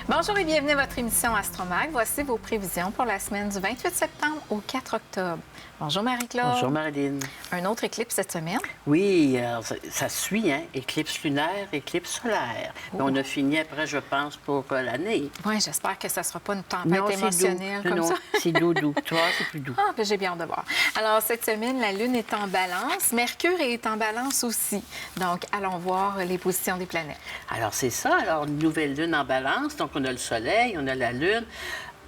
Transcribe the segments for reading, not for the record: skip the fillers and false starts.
Bonjour et bienvenue à votre émission Astromag. Voici vos prévisions pour la semaine du 28 septembre au 4 octobre. Bonjour Marie-Claude. Bonjour Marilyn. Un autre éclipse cette semaine? Oui, alors, ça suit, hein? Éclipse lunaire, éclipse solaire. Mais on a fini après, je pense, pour l'année. Oui, j'espère que ça ne sera pas une tempête émotionnelle comme non, ça. C'est doux. Toi, c'est plus doux. Ah, ben, j'ai bien hâte de voir. Alors, cette semaine, la Lune est en balance. Mercure est en balance aussi. Donc, allons voir les positions des planètes. Alors, c'est ça. Alors, une nouvelle Lune en balance. Donc, on a le Soleil, on a la Lune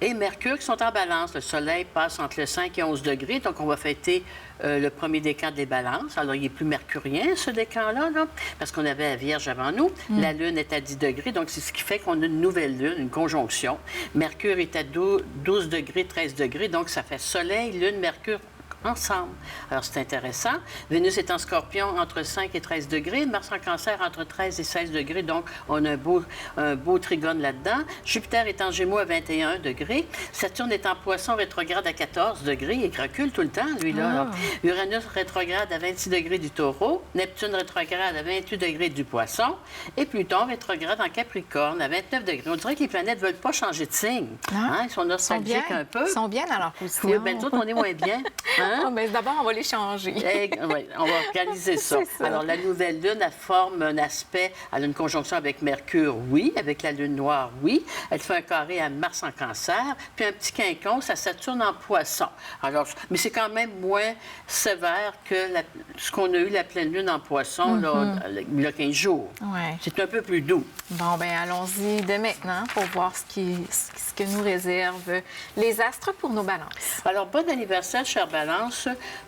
et Mercure qui sont en balance. Le Soleil passe entre le 5 et 11 degrés. Donc, on va fêter le premier décan des balances. Alors, il n'est plus mercurien, ce décan-là, là, parce qu'on avait la Vierge avant nous. La Lune est à 10 degrés. Donc, c'est ce qui fait qu'on a une nouvelle Lune, une conjonction. Mercure est à 12 degrés, 13 degrés. Donc, ça fait Soleil, Lune, Mercure ensemble. Alors, c'est intéressant. Vénus est en Scorpion entre 5 et 13 degrés. Mars en Cancer entre 13 et 16 degrés. Donc, on a un beau trigone là-dedans. Jupiter est en Gémeaux à 21 degrés. Saturne est en Poisson rétrograde à 14 degrés. Il recule tout le temps, lui-là. Alors, Uranus rétrograde à 26 degrés du Taureau. Neptune rétrograde à 28 degrés du Poisson. Et Pluton rétrograde en Capricorne à 29 degrés. On dirait que les planètes ne veulent pas changer de signe. Hein? Ils sont nostalgiques un peu. Ils sont bien dans leur position. Oui, bien, nous autres, on est moins bien. Hein? Ah, mais d'abord, on va les changer. Oui, on va organiser ça. Alors, la nouvelle Lune, elle forme un aspect, elle a une conjonction avec Mercure, oui, avec la Lune noire, oui. Elle fait un carré à Mars en Cancer, puis un petit quinconce à Saturne en Poisson. Alors, mais c'est quand même moins sévère que ce qu'on a eu la pleine Lune en Poisson, là, il y a 15 jours. Ouais. C'est un peu plus doux. Bon, bien, allons-y dès maintenant pour voir ce que nous réservent les astres pour nos balances. Alors, bon anniversaire, chère Balance.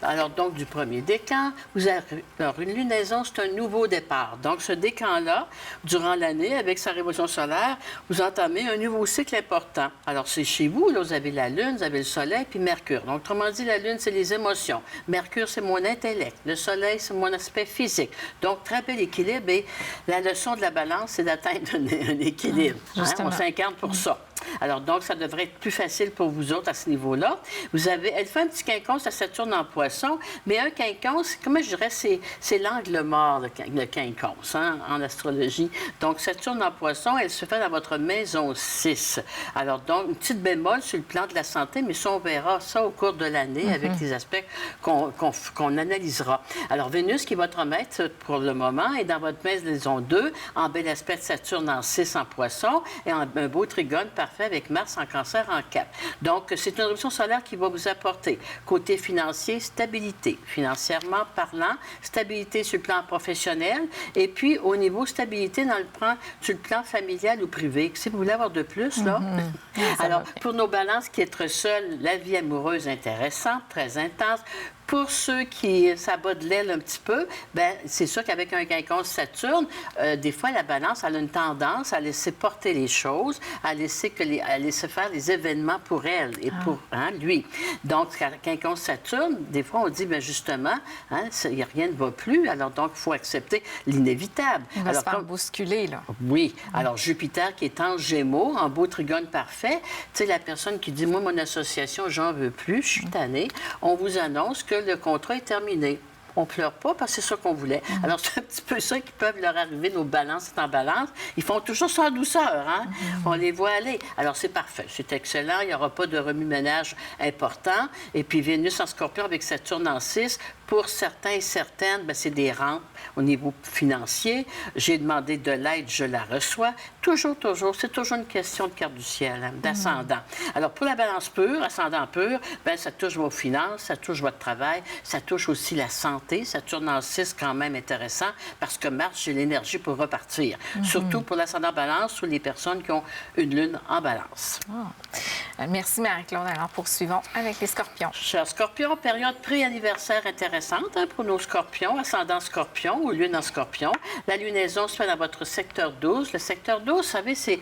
Alors, donc, du premier décan, vous avez... Alors, une lunaison, c'est un nouveau départ. Donc, ce décan-là, durant l'année, avec sa révolution solaire, vous entamez un nouveau cycle important. Alors, c'est chez vous, là, vous avez la Lune, vous avez le Soleil, puis Mercure. Donc, autrement dit, la Lune, c'est les émotions. Mercure, c'est mon intellect. Le Soleil, c'est mon aspect physique. Donc, très bel équilibre. Et la leçon de la Balance, c'est d'atteindre un équilibre. On s'incarne pour ça. Alors, donc, ça devrait être plus facile pour vous autres à ce niveau-là. Vous avez... Elle fait un petit quinconce à Saturne en Poisson, mais un quinconce, comment je dirais, c'est l'angle mort, le quinconce, hein, en astrologie. Donc, Saturne en Poisson, elle se fait dans votre maison 6. Alors, donc, une petite bémol sur le plan de la santé, mais ça, on verra ça au cours de l'année avec les aspects qu'on analysera. Alors, Vénus, qui est votre maître pour le moment, est dans votre maison 2, en bel aspect de Saturne en 6 en Poisson, et en un beau trigone parfait avec Mars en Cancer en Cap. Donc, c'est une éruption solaire qui va vous apporter, côté financier, stabilité. Financièrement parlant, stabilité sur le plan professionnel, et puis au niveau stabilité sur le plan familial ou privé. Si vous voulez avoir de plus, là. Alors, pour nos balances qui être seules, la vie amoureuse intéressante, très intense. Pour ceux qui s'abattent de l'aile un petit peu, bien, c'est sûr qu'avec un quinconce Saturne, des fois, la balance, elle a une tendance à laisser porter les choses, à laisser faire les événements pour elle et pour lui. Donc, quinconce Saturne, des fois, on dit, bien, justement, hein, rien ne va plus, alors donc, il faut accepter l'inévitable. Il va se faire bousculer, là. Oui. Alors, Jupiter qui est en Gémeaux, en beau trigone parfait, tu sais, la personne qui dit, moi, mon association, j'en veux plus, je suis tannée, on vous annonce que le contrat est terminé. On pleure pas parce que c'est ça qu'on voulait. Alors, c'est un petit peu ça qui peuvent leur arriver, nos balances en balance. Ils font toujours ça en douceur, hein? On les voit aller. Alors, c'est parfait. C'est excellent. Il n'y aura pas de remue-ménage important. Et puis, Vénus en Scorpion avec Saturne en 6. Pour certains et certaines, bien, c'est des rentes au niveau financier. J'ai demandé de l'aide, je la reçois. Toujours, c'est toujours une question de carte du ciel, hein, d'ascendant. Alors, pour la balance pure, ascendant pur, bien, ça touche vos finances, ça touche votre travail, ça touche aussi la santé. Saturne en 6, quand même intéressant, parce que Mars, j'ai l'énergie pour repartir. Surtout pour l'ascendant balance ou les personnes qui ont une lune en balance. Merci, Marie-Claude. Alors, poursuivons avec les scorpions. Chers scorpions, période pré-anniversaire intéressante pour nos scorpions, ascendant scorpion ou lune en scorpion. La lunaison se fait dans votre secteur 12. Le secteur 12, vous savez, c'est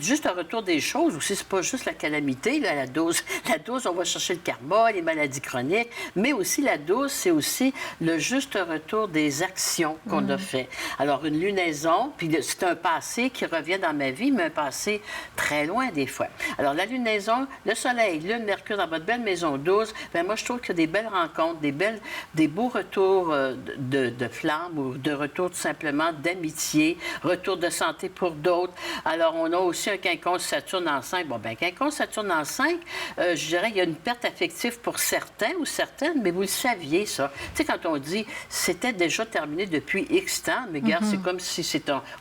juste un retour des choses aussi. C'est pas juste la calamité, là, la 12. La 12, on va chercher le karma, les maladies chroniques, mais aussi la 12, c'est aussi le juste retour des actions qu'on a fait. Alors, une lunaison, puis c'est un passé qui revient dans ma vie, mais un passé très loin des fois. Alors, la lunaison maison, le Soleil, Lune, Mercure dans votre belle maison 12, bien, moi, je trouve qu'il y a des belles rencontres, des beaux retours de flamme ou de retour tout simplement d'amitié, retour de santé pour d'autres. Alors, on a aussi un quinconce Saturne en 5. Bon, bien, quinconce Saturne en 5, je dirais qu'il y a une perte affective pour certains ou certaines, mais vous le saviez, ça. Tu sais, quand on dit c'était déjà terminé depuis X temps, mais regarde, c'est comme si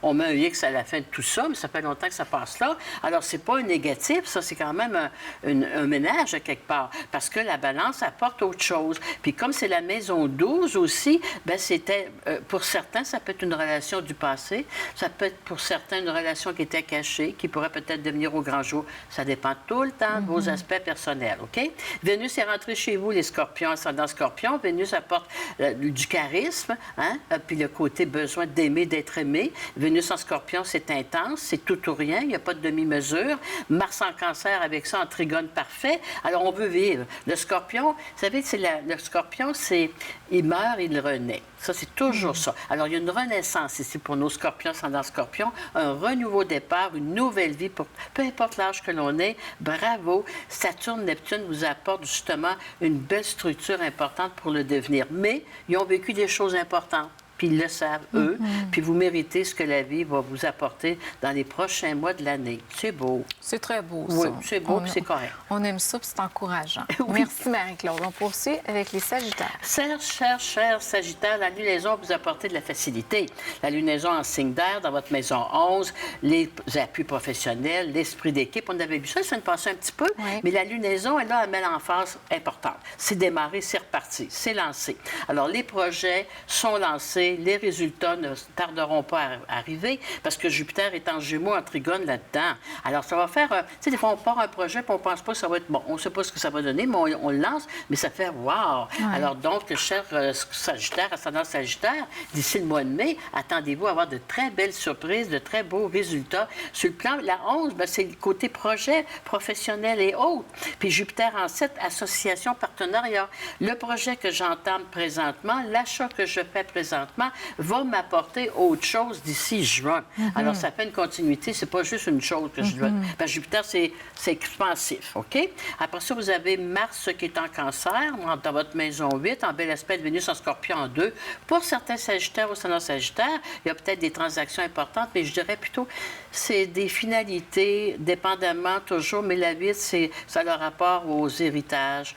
on met un X à la fin de tout ça, mais ça fait longtemps que ça passe là. Alors, c'est pas un négatif, ça, c'est quand même un ménage à quelque part, parce que la balance apporte autre chose. Puis comme c'est la maison 12 aussi, bien, c'était, pour certains, ça peut être une relation du passé, ça peut être pour certains une relation qui était cachée, qui pourrait peut-être devenir au grand jour. Ça dépend tout le temps de vos aspects personnels, OK? Vénus est rentrée chez vous, les scorpions, ascendant scorpion. Vénus apporte du charisme, hein? Puis le côté besoin d'aimer, d'être aimé. Vénus en scorpion, c'est intense, c'est tout ou rien, il n'y a pas de demi-mesure. Mars en cancer, avec ça, en trigone parfait. Alors, on veut vivre. Le scorpion, vous savez, le scorpion, c'est il meurt, il renaît. Ça, c'est toujours ça. Alors, il y a une renaissance ici pour nos scorpions, ascendant scorpion, un renouveau départ, une nouvelle vie, pour peu importe l'âge que l'on est. Bravo. Saturne, Neptune vous apporte justement une belle structure importante pour le devenir. Mais ils ont vécu des choses importantes. Puis ils le savent, eux. Puis vous méritez ce que la vie va vous apporter dans les prochains mois de l'année. C'est beau. C'est très beau, ça. Oui, c'est beau, puis c'est correct. On aime ça, puis c'est encourageant. Oui. Merci, Marie-Claude. On poursuit avec les Sagittaires. Cher Sagittaire, la lunaison va vous apporter de la facilité. La lunaison en signe d'air dans votre maison 11, les appuis professionnels, l'esprit d'équipe. On avait vu ça, ça nous passait un petit peu, oui. Mais la lunaison, elle a une emphase importante. C'est démarré, c'est reparti, c'est lancé. Alors, les projets sont lancés, les résultats ne tarderont pas à arriver parce que Jupiter est en Gémeaux, en Trigone là-dedans. Alors, ça va faire... tu sais, des fois, on part un projet puis on pense pas que ça va être bon. On ne sait pas ce que ça va donner, mais on le lance, mais ça fait wow! Oui. Alors, donc, cher Sagittaire, ascendant Sagittaire, d'ici le mois de mai, attendez-vous à avoir de très belles surprises, de très beaux résultats. Sur le plan, la 11, bien, c'est le côté projet professionnel et autres. Puis Jupiter en 7, association, partenariat. Le projet que j'entame présentement, l'achat que je fais présentement, va m'apporter autre chose d'ici juin. Alors, ça fait une continuité. C'est pas juste une chose que je dois... Parce que Jupiter, c'est expansif, OK? Après ça, vous avez Mars qui est en cancer, dans votre maison 8, en bel aspect de Vénus en scorpion en 2. Pour certains Sagittaires ou ascendant Sagittaire, il y a peut-être des transactions importantes, mais je dirais plutôt c'est des finalités, dépendamment toujours, mais la vie, ça a le rapport aux héritages,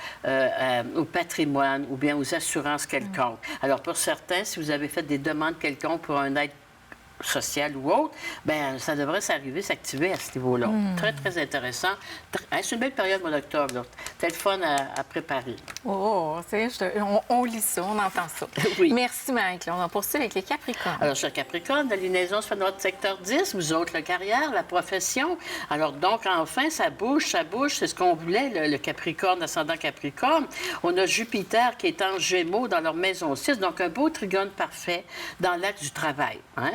au patrimoine ou bien aux assurances quelconques. Alors, pour certains, si vous avez fait des demandes quelconques pour un aide sociale ou autre, bien, ça devrait s'activer à ce niveau-là. Très, très intéressant. C'est une belle période, mois d'octobre, là. C'est le fun à préparer. Oh, on lit ça, on entend ça. Oui. Merci, Marie-Claude. On poursuit avec les Capricornes. Alors, cher Capricorne, la lunaison se fait dans votre secteur 10, vous autres, la carrière, la profession. Alors, donc, enfin, ça bouge, c'est ce qu'on voulait, le Capricorne, ascendant Capricorne. On a Jupiter qui est en Gémeaux dans leur maison 6, donc un beau trigone parfait dans l'axe du travail. Hein?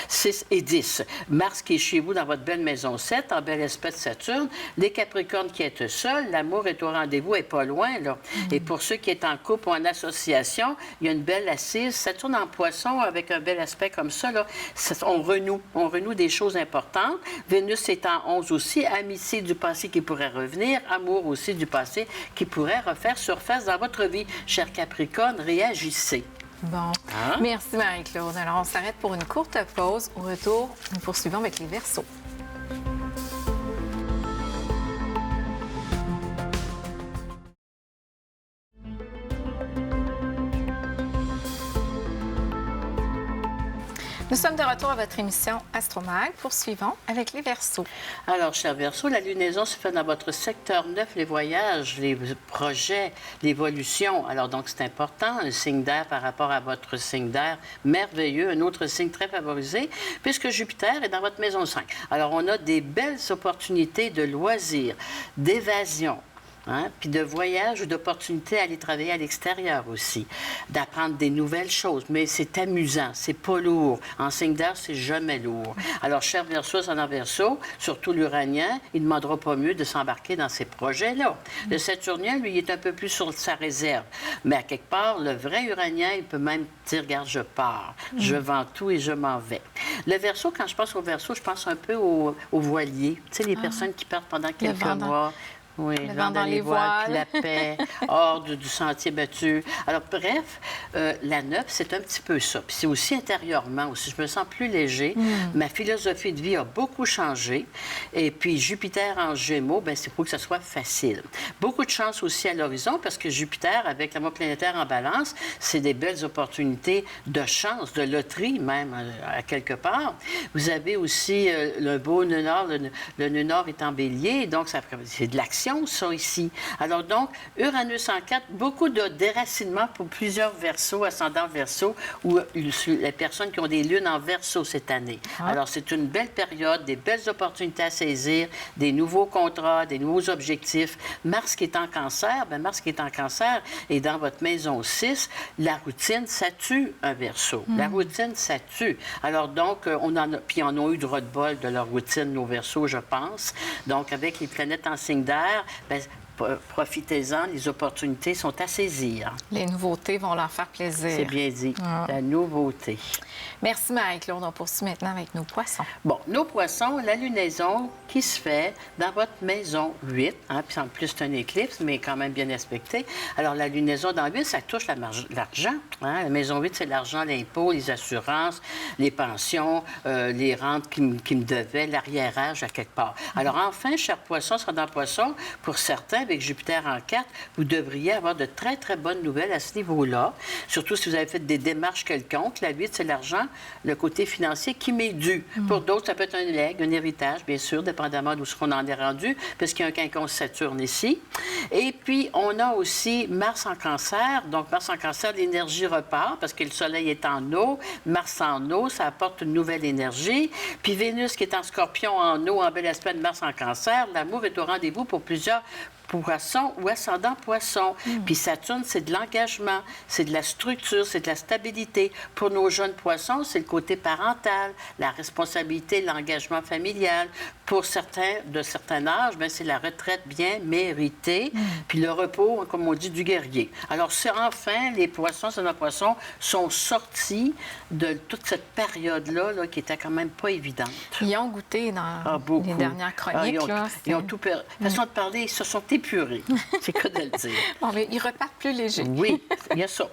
6 et 10. Mars qui est chez vous dans votre belle maison 7, en bel aspect de Saturne. Les Capricornes qui êtes seuls, l'amour est au rendez-vous et pas loin, là. Et pour ceux qui sont en couple ou en association, il y a une belle assise. Saturne en poisson avec un bel aspect comme ça, là. On renoue des choses importantes. Vénus est en 11 aussi, amitié du passé qui pourrait revenir, amour aussi du passé qui pourrait refaire surface dans votre vie. Cher Capricorne, réagissez. Bon. Merci, Marie-Claude. Alors, on s'arrête pour une courte pause. Au retour, nous poursuivons avec les Verseaux. Nous sommes de retour à votre émission Astromag. Poursuivons avec les Verseaux. Alors, cher Verseau, la lunaison se fait dans votre secteur 9, les voyages, les projets, l'évolution. Alors, donc, c'est important, un signe d'air par rapport à votre signe d'air, merveilleux, un autre signe très favorisé, puisque Jupiter est dans votre maison 5. Alors, on a des belles opportunités de loisirs, d'évasion. hein, puis de voyage ou d'opportunités à aller travailler à l'extérieur aussi, d'apprendre des nouvelles choses. Mais c'est amusant, c'est pas lourd. En signe d'air, c'est jamais lourd. Alors, cher Verseau, ascendant Verseau, surtout l'Uranien, il ne demandera pas mieux de s'embarquer dans ces projets-là. Le Saturnien, lui, il est un peu plus sur sa réserve. Mais à quelque part, le vrai Uranien, il peut même dire, regarde, je pars, je vends tout et je m'en vais. Le Verseau, quand je pense au Verseau, je pense un peu aux voiliers. Tu sais, les personnes qui partent pendant quelques mois. Oui, le vent dans les voiles, puis la paix, hors du sentier battu. Alors, bref, la 9, c'est un petit peu ça. Puis c'est aussi intérieurement, aussi. Je me sens plus léger. Ma philosophie de vie a beaucoup changé. Et puis, Jupiter en Gémeaux, bien, c'est pour que ça soit facile. Beaucoup de chance aussi à l'horizon, parce que Jupiter, avec l'amour planétaire en balance, c'est des belles opportunités de chance, de loterie même, à quelque part. Vous avez aussi le beau nœud nord. Le nœud nord est en bélier, donc c'est de l'action, ça, ici. Alors, donc, Uranus en 4, beaucoup de déracinement pour plusieurs Verseaux, ascendants Verseaux, ou les personnes qui ont des lunes en Verseau cette année. Alors, c'est une belle période, des belles opportunités à saisir, des nouveaux contrats, des nouveaux objectifs. Mars qui est en Cancer, bien, Mars qui est en Cancer, et dans votre maison 6, la routine, ça tue un Verseau. La routine, ça tue. Alors, donc, puis on a eu droit de bol de leur routine, nos Verseaux, je pense. Donc, avec les planètes en signe d'air, bien, profitez-en, les opportunités sont à saisir. Les nouveautés vont leur faire plaisir. C'est bien dit, la nouveauté. Merci Marie-Claude. On poursuit maintenant avec nos poissons. Bon, nos poissons, la lunaison qui se fait dans votre maison 8, hein, puis en plus c'est un éclipse, mais quand même bien respecté. Alors la lunaison dans 8, ça touche l'argent. Hein? La maison 8, c'est l'argent, l'impôt, les assurances, les pensions, les rentes qui me devaient, l'arriérage à quelque part. Alors enfin, cher poisson, ascendant poisson, pour certains, avec Jupiter en 4, vous devriez avoir de très, très bonnes nouvelles à ce niveau-là. Surtout si vous avez fait des démarches quelconques. La 8, c'est l'argent, le côté financier qui m'est dû. Pour d'autres, ça peut être un legs, un héritage, bien sûr, dépendamment d'où on en est rendu, puisqu'il y a un quinconce Saturne ici. Et puis, on a aussi Mars en Cancer. Donc, Mars en Cancer, l'énergie repart, parce que le Soleil est en eau. Mars en eau, ça apporte une nouvelle énergie. Puis Vénus qui est en Scorpion en eau, en bel aspect de Mars en Cancer. L'amour est au rendez-vous pour plusieurs poissons ou ascendant poissons. Puis Saturne, c'est de l'engagement, c'est de la structure, c'est de la stabilité. Pour nos jeunes poissons, c'est le côté parental, la responsabilité, l'engagement familial. Pour certains, de certain âge, bien, c'est la retraite bien méritée, puis le repos, comme on dit, du guerrier. Alors, c'est enfin, les poissons, ascendant poissons, sont sortis de toute cette période-là là, qui était quand même pas évidente. Ils ont goûté dans les dernières chroniques. Ils ont tout perdu. Façon de parler, ils se sont épurés. C'est que de le dire. Bon, mais ils repartent plus légers. Oui, il y a ça.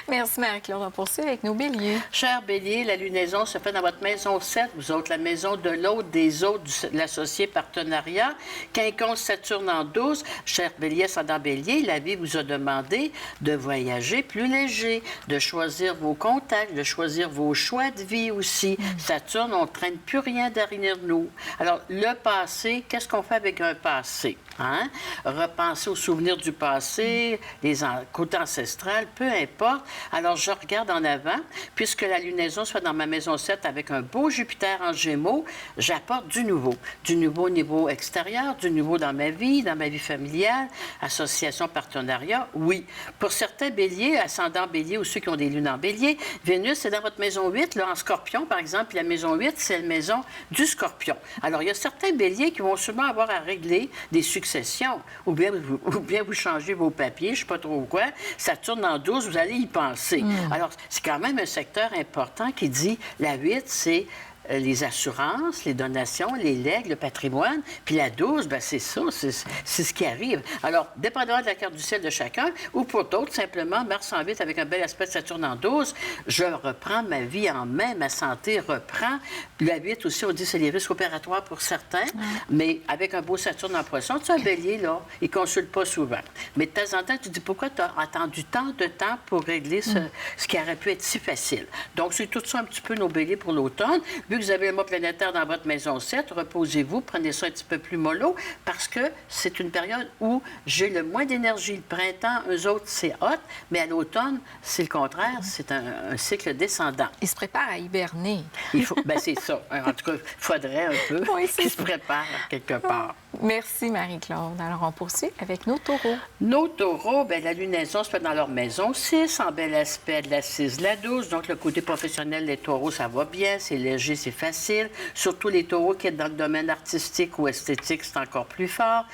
Merci Marie-Claude. On poursuit avec nos béliers. Cher bélier, la lunaison se fait dans votre maison 7, vous autres, la maison de l'autre, des autres, de l'associé partenariat. Quinconce Saturne en 12. Cher bélier, ascendant bélier, la vie vous a demandé de voyager plus léger, de choisir vos contacts, de choisir vos choix de vie aussi. Saturne, on ne traîne plus rien derrière nous. Alors, le passé, qu'est-ce qu'on fait avec un passé? Hein? Repenser aux souvenirs du passé, les côtés ancestral, peu importe. Alors, je regarde en avant. Puisque la lunaison soit dans ma maison 7 avec un beau Jupiter en Gémeaux, j'apporte du nouveau. Du nouveau au niveau extérieur, du nouveau dans ma vie familiale, association, partenariat, oui. Pour certains béliers, ascendant bélier ou ceux qui ont des lunes en bélier, Vénus, c'est dans votre maison 8, là, en Scorpion, par exemple. La maison 8, c'est la maison du Scorpion. Alors, il y a certains béliers qui vont sûrement avoir à régler des successions, ou bien vous changez vos papiers, je ne sais pas trop quoi. Saturne en 12, vous allez y penser. Alors, c'est quand même un secteur important qui dit, la 8, c'est les assurances, les donations, les legs, le patrimoine. Puis la 12, bien, c'est ça, c'est ce qui arrive. Alors, dépendamment de la carte du ciel de chacun, ou pour d'autres, simplement, Mars en 8 avec un bel aspect de Saturne en 12, je reprends ma vie en main, ma santé reprend. La 8 aussi, on dit c'est les risques opératoires pour certains, mais avec un beau Saturne en poisson, tu as un bélier, là, il ne consulte pas souvent. Mais de temps en temps, tu te dis pourquoi tu as attendu tant de temps pour régler ce qui aurait pu être si facile. Donc, c'est tout ça un petit peu nos béliers pour l'automne. Vu que vous avez le mois planétaire dans votre maison 7, reposez-vous, prenez ça un petit peu plus mollo, parce que c'est une période où j'ai le moins d'énergie. Le printemps, eux autres, c'est hot, mais à l'automne, c'est le contraire, c'est un cycle descendant. Ils se préparent à hiberner. Il faut, ben c'est ça. En tout cas, il faudrait un peu qu'ils se préparent quelque part. Merci, Marie-Claude. Alors, on poursuit avec nos taureaux. Nos taureaux, bien, la lunaison se fait dans leur maison 6, en bel aspect de la 6, de la 12. Donc, le côté professionnel des taureaux, ça va bien, c'est léger, c'est facile. Surtout les taureaux qui sont dans le domaine artistique ou esthétique, c'est encore plus fort.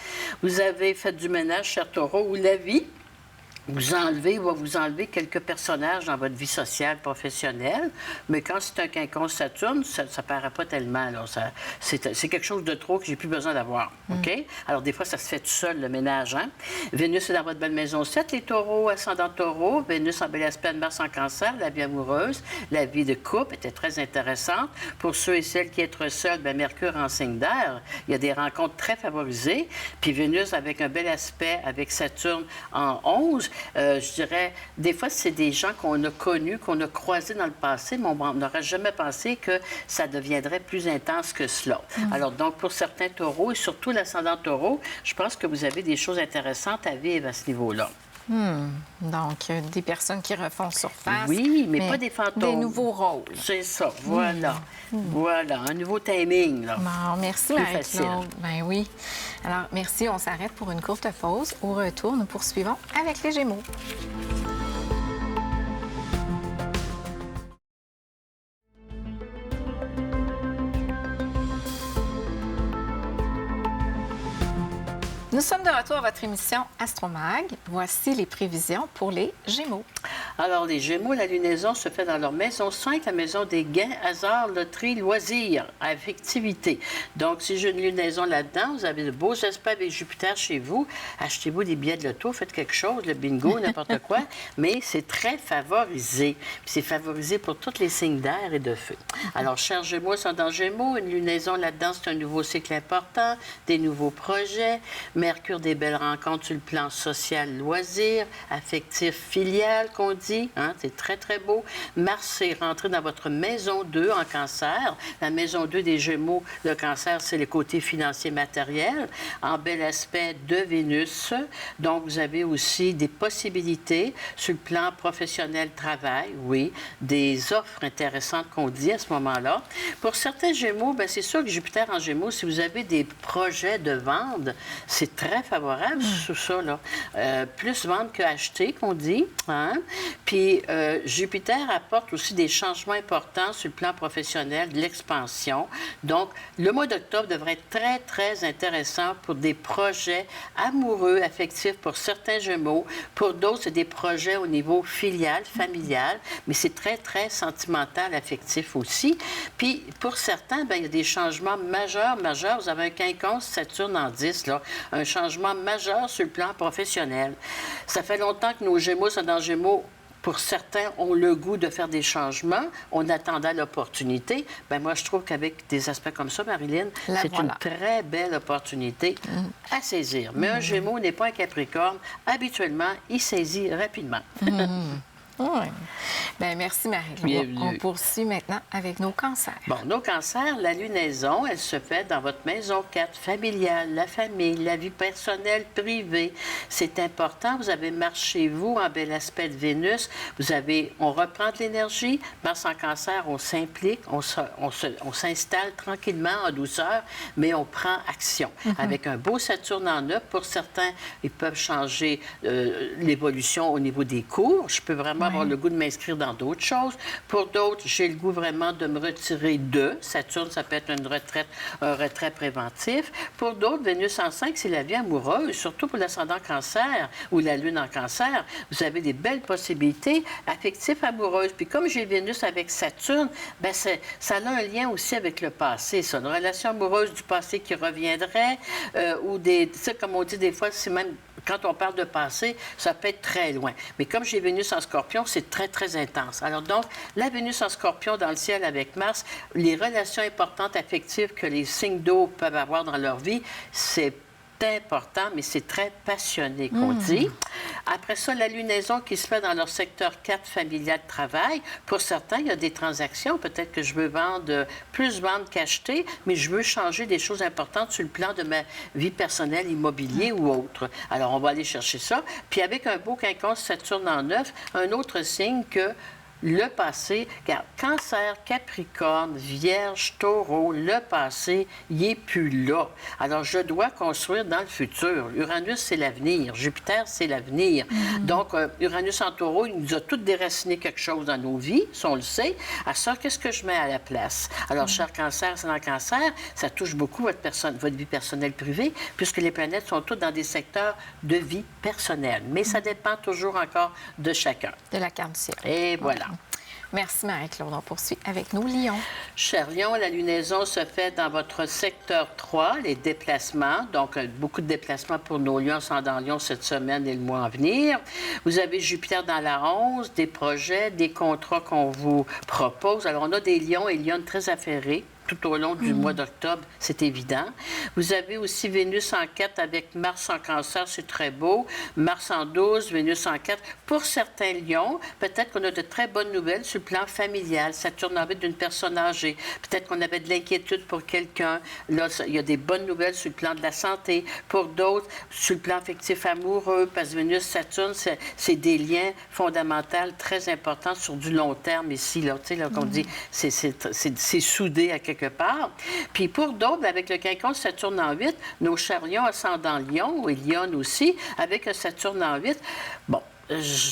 Vous avez fait du ménage, chers taureaux, ou la vie va vous enlever quelques personnages dans votre vie sociale, professionnelle, mais quand c'est un quinconce Saturne, ça ne paraît pas tellement. C'est quelque chose de trop que j'ai plus besoin d'avoir. OK? Alors, des fois, ça se fait tout seul, le ménage. Hein? Vénus est dans votre belle maison 7, les taureaux, ascendant taureau, Vénus en bel aspect de Mars en cancer, la vie amoureuse, la vie de couple était très intéressante. Pour ceux et celles qui être seuls, bien, Mercure en signe d'air, il y a des rencontres très favorisées. Puis Vénus avec un bel aspect avec Saturne en 11, je dirais, des fois, c'est des gens qu'on a connus, qu'on a croisés dans le passé, mais on n'aurait jamais pensé que ça deviendrait plus intense que cela. Alors, donc, pour certains taureaux, et surtout l'ascendant taureau, je pense que vous avez des choses intéressantes à vivre à ce niveau-là. Donc, des personnes qui refont surface. Oui, mais pas des fantômes. Des nouveaux rôles. C'est ça, voilà. Voilà, un nouveau timing, là. Bon, merci, Marie-Claude. Ben oui. Alors, merci. On s'arrête pour une courte pause. Au retour, nous poursuivons avec les Gémeaux. Nous sommes de retour à votre émission Astromag. Voici les prévisions pour les Gémeaux. Alors, les Gémeaux, la lunaison se fait dans leur maison 5, la maison des gains, hasard, loterie, loisirs, affectivité. Donc, si j'ai une lunaison là-dedans, vous avez de beaux aspects avec Jupiter chez vous. Achetez-vous des billets de loto, faites quelque chose, le bingo, n'importe quoi. Mais c'est très favorisé. Puis c'est favorisé pour tous les signes d'air et de feu. Alors, chers Gémeaux, sont dans Gémeaux. Une lunaison là-dedans, c'est un nouveau cycle important, des nouveaux projets. Mercure, des belles rencontres sur le plan social, loisir, affectif, filial, qu'on dit. Hein? C'est très, très beau. Mars est rentré dans votre maison 2 en cancer. La maison 2 des Gémeaux, le cancer, c'est le côté financier matériel. En bel aspect de Vénus. Donc, vous avez aussi des possibilités sur le plan professionnel, travail, oui. Des offres intéressantes qu'on dit à ce moment-là. Pour certains Gémeaux, bien, c'est sûr que Jupiter en Gémeaux, si vous avez des projets de vente, c'est très favorable sur ça, là. Plus vendre que acheter, qu'on dit. Hein? Puis Jupiter apporte aussi des changements importants sur le plan professionnel, de l'expansion. Donc, le mois d'octobre devrait être très, très intéressant pour des projets amoureux, affectifs pour certains Gémeaux. Pour d'autres, c'est des projets au niveau filial, familial, mais c'est très, très sentimental, affectif aussi. Puis, pour certains, bien, il y a des changements majeurs. Vous avez un quinconce Saturne en 10, là. Un changement majeur sur le plan professionnel. Ça fait longtemps que nos Gémeaux sont dans Gémeaux. Pour certains, ont le goût de faire des changements. On attendait l'opportunité. Bien, moi, je trouve qu'avec des aspects comme ça, Marilyn, c'est une très belle opportunité à saisir. Mais un Gémeaux n'est pas un Capricorne. Habituellement, il saisit rapidement. Oui. Bien, merci, Marie-Claude. On poursuit maintenant avec nos cancers. Bon, nos cancers, la lunaison, elle se fait dans votre maison 4, familiale, la famille, la vie personnelle, privée. C'est important. Vous avez Mars chez vous en bel aspect de Vénus. On reprend de l'énergie. Mars en cancer, on s'implique, on s'installe tranquillement en douceur, mais on prend action. Avec un beau Saturne en 9, pour certains, ils peuvent changer l'évolution au niveau des cours. Je peux vraiment avoir le goût de m'inscrire dans d'autres choses. Pour d'autres, j'ai le goût vraiment de me retirer de. Saturne, ça peut être un retrait préventif. Pour d'autres, Vénus en 5, c'est la vie amoureuse, surtout pour l'ascendant cancer ou la lune en cancer. Vous avez des belles possibilités affectives amoureuses. Puis comme j'ai Vénus avec Saturne, bien, ça a un lien aussi avec le passé. Ça, une relation amoureuse du passé qui reviendrait ou tu sais, comme on dit des fois, c'est même quand on parle de passé, ça peut être très loin. Mais comme j'ai Vénus en Scorpion, c'est très, très intense. Alors donc, la Vénus en Scorpion dans le ciel avec Mars, les relations importantes affectives que les signes d'eau peuvent avoir dans leur vie, c'est important, mais c'est très passionné, qu'on dit. Après ça, la lunaison qui se fait dans leur secteur 4 familial de travail. Pour certains, il y a des transactions. Peut-être que je veux plus vendre qu'acheter, mais je veux changer des choses importantes sur le plan de ma vie personnelle, immobilier ou autre. Alors, on va aller chercher ça. Puis avec un beau quinconce Saturne en 9, un autre signe que le passé, car Cancer, Capricorne, Vierge, Taureau, le passé, il n'est plus là. Alors, je dois construire dans le futur. Uranus, c'est l'avenir. Jupiter, c'est l'avenir. Donc, Uranus en Taureau, il nous a tous déraciné quelque chose dans nos vies, si on le sait. À ça, qu'est-ce que je mets à la place? Alors, cher Cancer, c'est dans le Cancer, ça touche beaucoup votre vie personnelle privée, puisque les planètes sont toutes dans des secteurs de vie personnelle. Mais ça dépend toujours encore de chacun. De la carte du ciel. Et voilà. Merci, Marie-Claude. On poursuit avec nous, Lion. Cher Lion, la lunaison se fait dans votre secteur 3, les déplacements. Donc, beaucoup de déplacements pour nos lions ascendant Lion cette semaine et le mois à venir. Vous avez Jupiter dans la 11, des projets, des contrats qu'on vous propose. Alors, on a des lions et lionnes très affairés tout au long du mois d'octobre, c'est évident. Vous avez aussi Vénus en 4 avec Mars en Cancer, c'est très beau. Mars en 12, Vénus en 4. Pour certains lions, peut-être qu'on a de très bonnes nouvelles sur le plan familial. Saturne en 8 d'une personne âgée. Peut-être qu'on avait de l'inquiétude pour quelqu'un. Là, il y a des bonnes nouvelles sur le plan de la santé. Pour d'autres, sur le plan affectif amoureux, parce que Vénus, Saturne, c'est des liens fondamentaux très importants sur du long terme ici. Là, tu sais, là, qu'on dit, c'est soudé à quelque part. Puis pour d'autres, avec le quinconce Saturne en 8, nos chers lions ascendant Lion, et Lion aussi, avec un Saturne en 8, bon,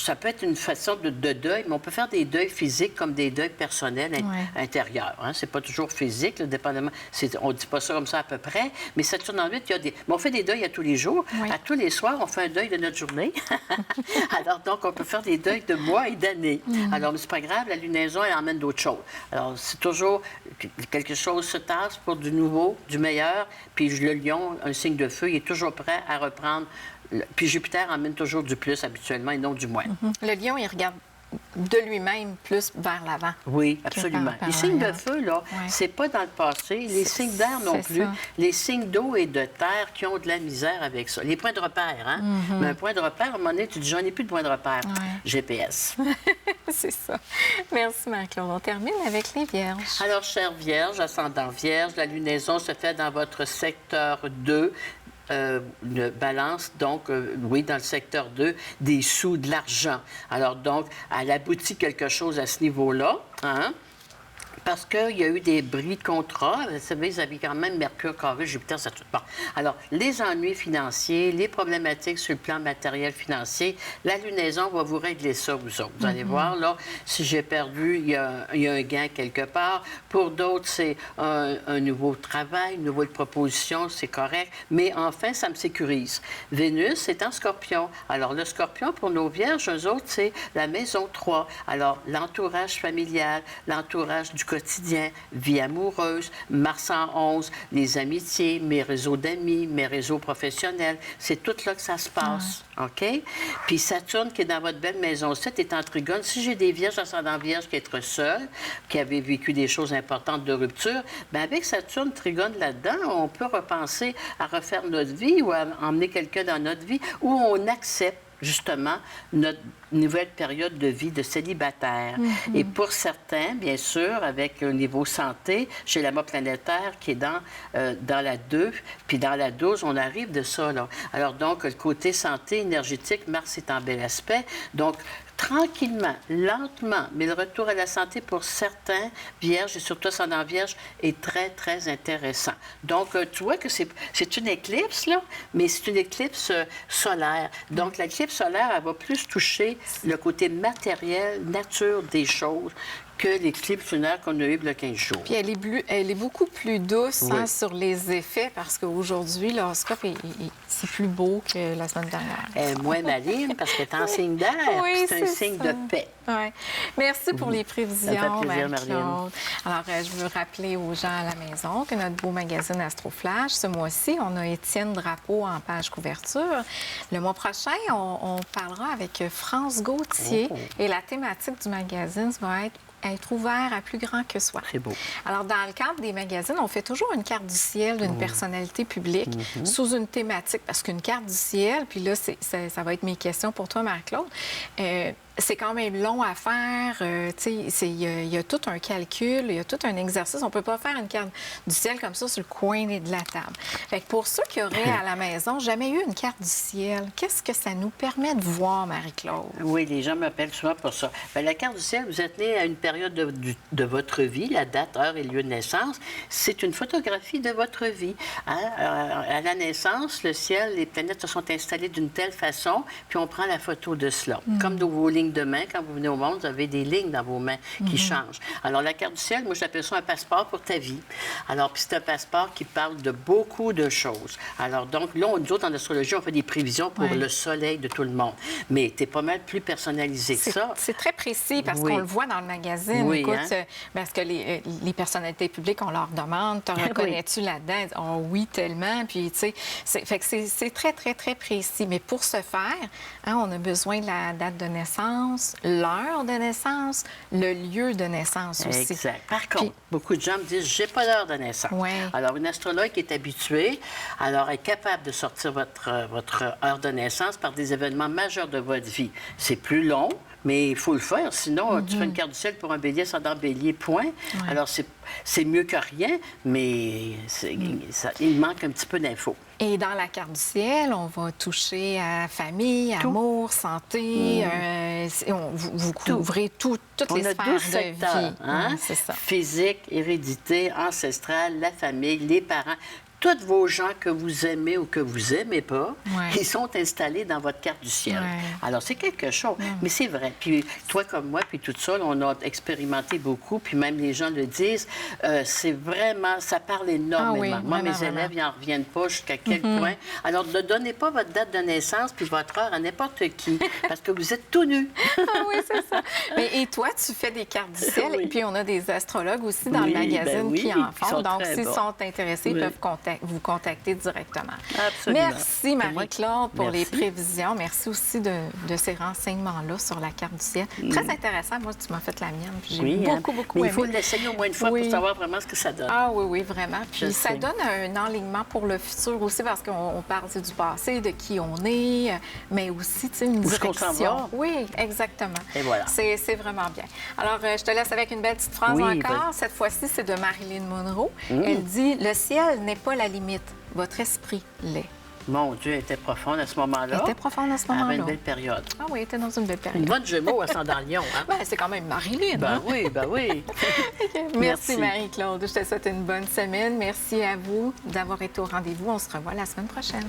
ça peut être une façon de deuil, mais on peut faire des deuils physiques comme des deuils personnels intérieurs. Hein? C'est pas toujours physique, là, dépendamment. On dit pas ça comme ça à peu près, mais Saturne en 8, il y a des... Mais on fait des deuils à tous les jours. Oui. À tous les soirs, on fait un deuil de notre journée. Alors, donc, on peut faire des deuils de mois et d'années. Alors, mais c'est pas grave, la lunaison, elle emmène d'autres choses. Alors, c'est toujours quelque chose se tasse pour du nouveau, du meilleur, puis le lion, un signe de feu, il est toujours prêt à reprendre. Puis Jupiter emmène toujours du plus habituellement et non du moins. Le lion, il regarde de lui-même plus vers l'avant. Oui, absolument. Les signes de feu, là, c'est pas dans le passé. Les signes d'air non plus. Ça. Les signes d'eau et de terre qui ont de la misère avec ça. Les points de repère, hein? Mais un point de repère, à un moment donné, tu dis, j'en ai plus de point de repère. GPS. C'est ça. Merci, Marie-Claude. On termine avec les Vierges. Alors, chère Vierge, ascendant Vierge, la lunaison se fait dans votre secteur 2. Une balance, donc, oui, dans le secteur 2, des sous, de l'argent. Alors, donc, elle aboutit quelque chose à ce niveau-là, hein? Parce qu'il y a eu des bris de contrat. Vous savez, ils avaient quand même Mercure, carré, Jupiter, Saturne. Bon. Alors, les ennuis financiers, les problématiques sur le plan matériel financier, la lunaison va vous régler ça, vous autres. Vous allez voir, là, si j'ai perdu, il y a un gain quelque part. Pour d'autres, c'est un nouveau travail, une nouvelle proposition, c'est correct. Mais enfin, ça me sécurise. Vénus, c'est en Scorpion. Alors, le Scorpion, pour nos Vierges, eux autres, c'est la maison 3. Alors, l'entourage familial, l'entourage du quotidien, vie amoureuse, Mars en 11, les amitiés, mes réseaux d'amis, mes réseaux professionnels, c'est tout là que ça se passe, OK? Puis Saturne, qui est dans votre belle maison 7, est en trigone. Si j'ai des vierges, ascendant vierge, qui être seuls, qui avaient vécu des choses importantes de rupture, bien avec Saturne trigone là-dedans, on peut repenser à refaire notre vie ou à emmener quelqu'un dans notre vie où on accepte justement notre nouvelle période de vie de célibataire. Et pour certains, bien sûr, avec un niveau santé, j'ai la mort planétaire qui est dans la 2, puis dans la 12, on arrive de ça, là. Alors donc, le côté santé énergétique, Mars est en bel aspect. Donc, tranquillement, lentement, mais le retour à la santé pour certains vierges, et surtout ascendant vierge, est très, très intéressant. Donc, tu vois que c'est une éclipse, là, mais c'est une éclipse solaire. Donc, l'éclipse solaire, elle va plus toucher le côté matériel, nature des choses, que l'éclipse lunaire qu'on a eu il y a 15 jours. Puis elle est beaucoup plus douce sur les effets parce qu'aujourd'hui, l'horoscope, c'est plus beau que la semaine dernière. Elle est moins maligne parce qu'elle est en signe d'air. C'est un signe de paix. Oui. Merci pour les prévisions, ça fait plaisir, Marie-Claude. Alors, je veux rappeler aux gens à la maison que notre beau magazine Astroflash, ce mois-ci, on a Étienne Drapeau en page couverture. Le mois prochain, on parlera avec France Gauthier et la thématique du magazine va être ouvert à plus grand que soi. C'est beau. Alors, dans le cadre des magazines, on fait toujours une carte du ciel d'une personnalité publique sous une thématique. Parce qu'une carte du ciel, puis là, ça va être mes questions pour toi, Marie-Claude, c'est quand même long à faire. Il y a tout un calcul, il y a tout un exercice. On ne peut pas faire une carte du ciel comme ça sur le coin de la table. Fait que pour ceux qui auraient à la maison jamais eu une carte du ciel, qu'est-ce que ça nous permet de voir, Marie-Claude? Oui, les gens m'appellent souvent pour ça. Bien, la carte du ciel, vous êtes né à une période de votre vie, la date, heure et lieu de naissance. C'est une photographie de votre vie. Hein? À la naissance, le ciel, les planètes se sont installées d'une telle façon, puis on prend la photo de cela. Comme dans vos lignes de main, quand vous venez au monde, vous avez des lignes dans vos mains qui changent. Alors, la carte du ciel, moi, j'appelle ça un passeport pour ta vie. Alors, puis c'est un passeport qui parle de beaucoup de choses. Alors, donc, là, nous autres, en astrologie, on fait des prévisions pour le soleil de tout le monde. Mais tu es pas mal plus personnalisé que ça. C'est très précis parce qu'on le voit dans le magazine. Oui, Écoute, hein? parce que les personnalités publiques, on leur demande, te reconnais-tu là-dedans? Ils disent, oh oui, tellement. Puis, tu sais, fait que c'est très, très, très précis. Mais pour ce faire, hein, on a besoin de la date de naissance, l'heure de naissance, le lieu de naissance aussi. Exact. Par contre, beaucoup de gens me disent, j'ai pas l'heure de naissance. Ouais. Alors, une astrologue qui est habituée, alors est capable de sortir votre heure de naissance par des événements majeurs de votre vie. C'est plus long, mais il faut le faire. Sinon, tu fais une carte du ciel pour un bélier, ça dans bélier, point. Ouais. Alors, c'est mieux que rien, mais il manque un petit peu d'infos. Et dans la carte du ciel, on va toucher à famille, amour, santé. Vous couvrez toutes les sphères de vie. Hein? Ouais, c'est ça. Physique, hérédité, ancestrale, la famille, les parents. Tous vos gens que vous aimez ou que vous n'aimez pas, ils sont installés dans votre carte du ciel. Ouais. Alors, c'est quelque chose. Mais c'est vrai. Puis toi comme moi, puis tout ça, on a expérimenté beaucoup, puis même les gens le disent, c'est vraiment, ça parle énormément. Moi, mes élèves, ils n'en reviennent pas jusqu'à quel point. Alors, ne donnez pas votre date de naissance puis votre heure à n'importe qui, parce que vous êtes tout nu. Oui, c'est ça. Et toi, tu fais des cartes du ciel, et puis on a des astrologues aussi dans le magazine qui en font. Donc, s'ils sont intéressés, ils peuvent vous contacter directement. Absolument. Merci, Marie-Claude, pour les prévisions. Merci aussi de ces renseignements-là sur la carte du ciel. Très intéressant. Moi, tu m'as fait la mienne. J'ai beaucoup aimé. Il faut l'essayer au moins une fois pour savoir vraiment ce que ça donne. Ah oui, vraiment. Puis ça donne un enlignement pour le futur aussi, parce qu'on parle du passé, de qui on est, mais aussi une direction. Où est-ce qu'on s'en va? Oui, exactement. Et voilà. C'est vraiment bien. Alors, je te laisse avec une belle petite phrase encore. Cette fois-ci, c'est de Marilyn Monroe. Elle dit « Le ciel n'est pas la limite, votre esprit l'est. » Mon Dieu, elle était profonde à ce moment-là. Elle était profonde à ce moment-là. Elle avait une belle période. Ah oui, elle était dans une belle période. Une bonne Gémeaux ascendant Lion, hein? Ben, c'est quand même Marilyn, Ben oui, ben oui. Merci Marie-Claude. Je te souhaite une bonne semaine. Merci à vous d'avoir été au rendez-vous. On se revoit la semaine prochaine.